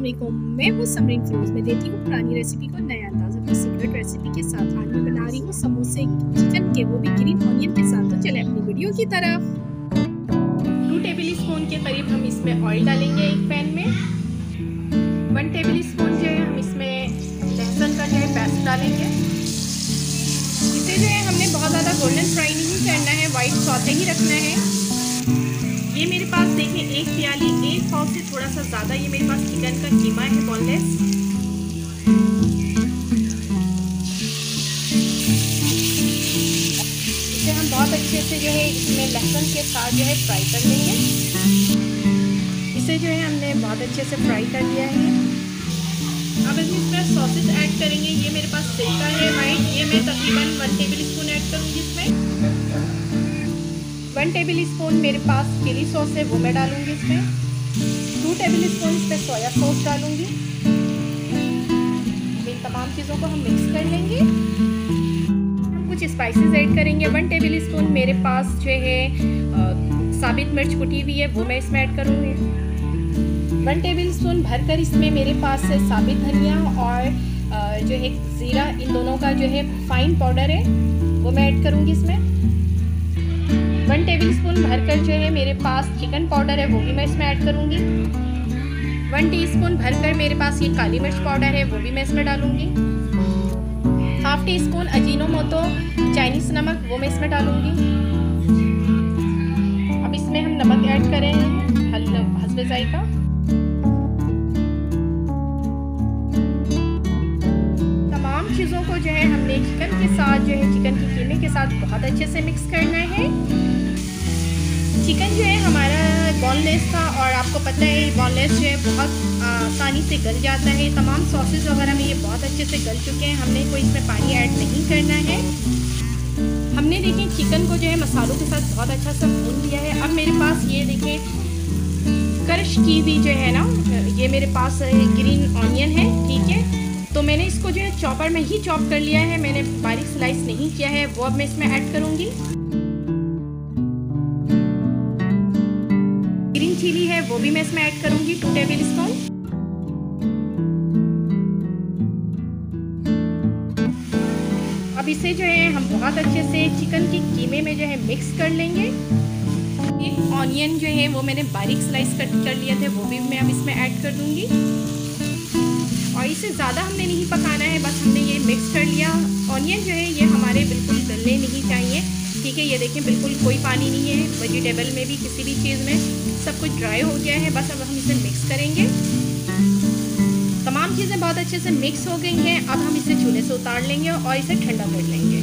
अस्सलामुअलैकुम, मैं हूँ समरीन फिरोज। मैं देती हूँ पुरानी रेसिपी को नया अंदाज़ अपनी सीक्रेट रेसिपी के साथ। आज मैं बना रही हूँ समोसे चिकन के, वो भी ग्रीन ऑनियन के साथ। तो चले अपनी वीडियो की तरफ। 2 टेबल स्पून के करीब हम इसमें ऑयल डालेंगे एक पैन में। 1 टेबल स्पून जो है हम इसमें लहसुन का जो है पेस्ट डालेंगे। इसे जो है हमने बहुत ज़्यादा गोल्डन फ्राई नहीं करना है, वाइट सौते ही रखना है। ये मेरे पास देखें एक प्याली, एक पाव से थोड़ा सा ज़्यादा ये मेरे पास चिकन का कीमा है बोनलेस। इसे हम बहुत अच्छे से जो है इसमें लहसुन के साथ जो है फ्राई कर लेंगे। इसे जो है हमने बहुत अच्छे से फ्राई कर लिया है। अब हम इसमें सॉसेज ऐड करेंगे। ये मेरे पास सिरका है वाइट, ये मैं तकरीबन 1 टेबल स्पून ऐड करूँगी इसमें। 1 टेबल स्पून मेरे पास चिली सॉस है, वो मैं डालूंगी इसमें। 2 टेबल स्पून इसमें सोया सॉस डालूंगी। इन तमाम चीज़ों को हम मिक्स कर लेंगे। हम कुछ स्पाइसेस ऐड करेंगे। 1 टेबल स्पून मेरे पास जो है साबित मिर्च कुटी हुई है, वो मैं इसमें ऐड करूँगी। 1 टेबल स्पून भरकर इसमें मेरे पास है साबित धनिया और जो है ज़ीरा, इन दोनों का जो है फाइन पाउडर है, वो मैं ऐड करूँगी इसमें। 1 टेबल स्पून भरकर जो है मेरे पास चिकन पाउडर है, वो भी मैं इसमें ऐड करूँगी। 1 टीस्पून भरकर मेरे पास ये काली मिर्च पाउडर है, वो भी मैं इसमें डालूँगी। Half tea spoon Ajinomoto Chinese नमक, वो मैं इसमें डालूँगी। अब इसमें हम नमक ऐड करेंगे हस्बे ज़ायक़ा। तमाम चीज़ों को जो है हमने चिकन के साथ जो है चिकन की कीमे के साथ बहुत अच्छे से मिक्स करना है। चिकन जो है हमारा बोनलेस था और आपको पता है बोनलेस जो है बहुत आसानी से गल जाता है। तमाम सॉसेज वगैरह में ये बहुत अच्छे से गल चुके हैं। हमने कोई इसमें पानी ऐड नहीं करना है। हमने देखें चिकन को जो है मसालों के साथ बहुत अच्छा सा भून लिया है। अब मेरे पास ये देखें क्रश की हुई जो है ना, ये मेरे पास ग्रीन ऑनियन है, ठीक है। तो मैंने इसको जो है चॉपर में ही चॉप कर लिया है, मैंने बारीक स्लाइस नहीं किया है, वो अब मैं इसमें ऐड करूँगी। ग्रीन चिली है, वो भी मैं इसमें ऐड करूँगी 2 टेबल स्पून। अब इसे जो है हम बहुत अच्छे से चिकन की कीमे में जो है मिक्स कर लेंगे। एक ऑनियन जो है वो मैंने बारीक स्लाइस कट कर लिया थे, वो भी मैं अब इसमें ऐड कर दूँगी। और इसे ज़्यादा हमने नहीं पकाना है, बस हमने ये मिक्स कर लिया। ऑनियन जो है ये हमारे बिल्कुल गलने नहीं चाहिए, ठीक है। ये देखें बिल्कुल कोई पानी नहीं है, वेजिटेबल में भी किसी भी चीज़ में सब कुछ ड्राई हो गया है। बस अब हम इसे मिक्स करेंगे। तमाम चीज़ें बहुत अच्छे से मिक्स हो गई हैं। अब हम इसे चूल्हे से उतार लेंगे और इसे ठंडा कर लेंगे।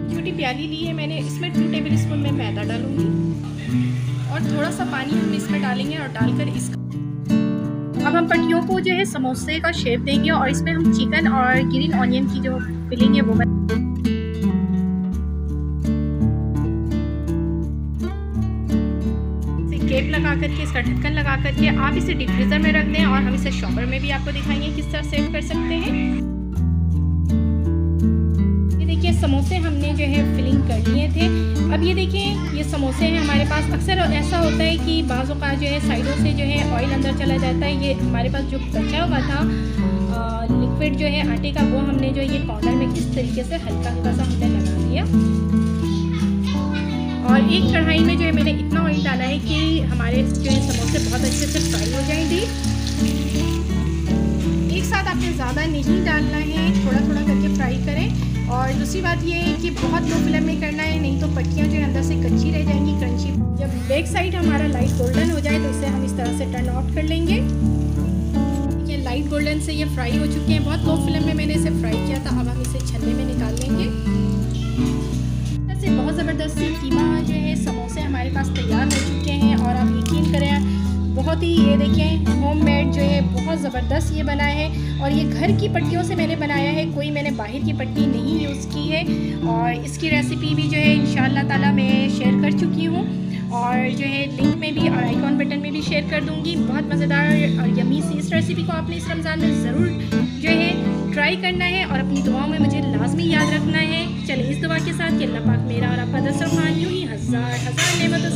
छोटी प्याली ली है मैंने, इसमें 2 टेबल स्पून में मैदा डालूंगी और थोड़ा सा पानी हम इसमें डालेंगे और डालकर इसका अब हम पट्टियों को जो है समोसे का शेप देंगे और इसमें हम चिकन और ग्रीन ऑनियन की जो फिलिंग है वो केप लगा करके, इसका ढक्कन लगा करके आप इसे डीप फ्रीजर में रख दें। और हम इसे शॉपर में भी आपको दिखाएंगे किस तरह सेव कर सकते हैं। ये देखिए समोसे हमने जो है फिलिंग कर लिए थे। अब ये देखिए ये समोसे हैं हमारे पास। अक्सर ऐसा होता है कि बाज़ों का जो है साइडों से जो है ऑयल अंदर चला जाता है। ये हमारे पास जो बचा हुआ था लिक्विड जो है आटे का, वो हमने जो ये कॉर्नर में किस तरीके से हल्का हल्का सा हमने लगा दिया। और एक कढ़ाई में जो है मैंने इतना ऑयल डाला है कि हमारे जो है समोसे बहुत अच्छे से फ्राई हो जाएंगे। एक साथ आपने ज़्यादा नहीं डालना है, थोड़ा थोड़ा करके फ्राई करें। और दूसरी बात ये है कि बहुत लो फ्लेम में करना है, नहीं तो पट्टियाँ जो है अंदर से कच्ची रह जाएंगी, क्रंची। जब बैक साइड हमारा लाइट गोल्डन हो जाए तो इसे हम इस तरह से टर्न आउट कर लेंगे। ये लाइट गोल्डन से ये फ्राई हो चुके हैं। बहुत लो फ्लेम में मैंने इसे फ्राई किया था। अब हम इसे छन्ने में निकाल लेंगे। बहुत ज़बरदस्त कीमा जो है समोसे हमारे पास तैयार हो चुके हैं। और आप यकीन करें बहुत ही, ये देखें होममेड जो है बहुत ज़बरदस्त ये बना है। और ये घर की पट्टियों से मैंने बनाया है, कोई मैंने बाहर की पट्टी नहीं यूज़ की है। और इसकी रेसिपी भी जो है इंशाअल्लाह ताला मैं शेयर कर चुकी हूँ और जो है लिंक में भी और आइकॉन बटन में भी शेयर कर दूँगी। बहुत मज़ेदार और यमी सी इस रेसिपी को आपने इस रमज़ान में ज़रूर जो है ट्राई करना है और अपनी दुआओं में मुझे लाजमी याद रखना है। चलिए इस दुआ के साथ कि अल्लाह पाक मेरा और आपका दस्तरखान यूँ ही हज़ार हज़ार नेमतों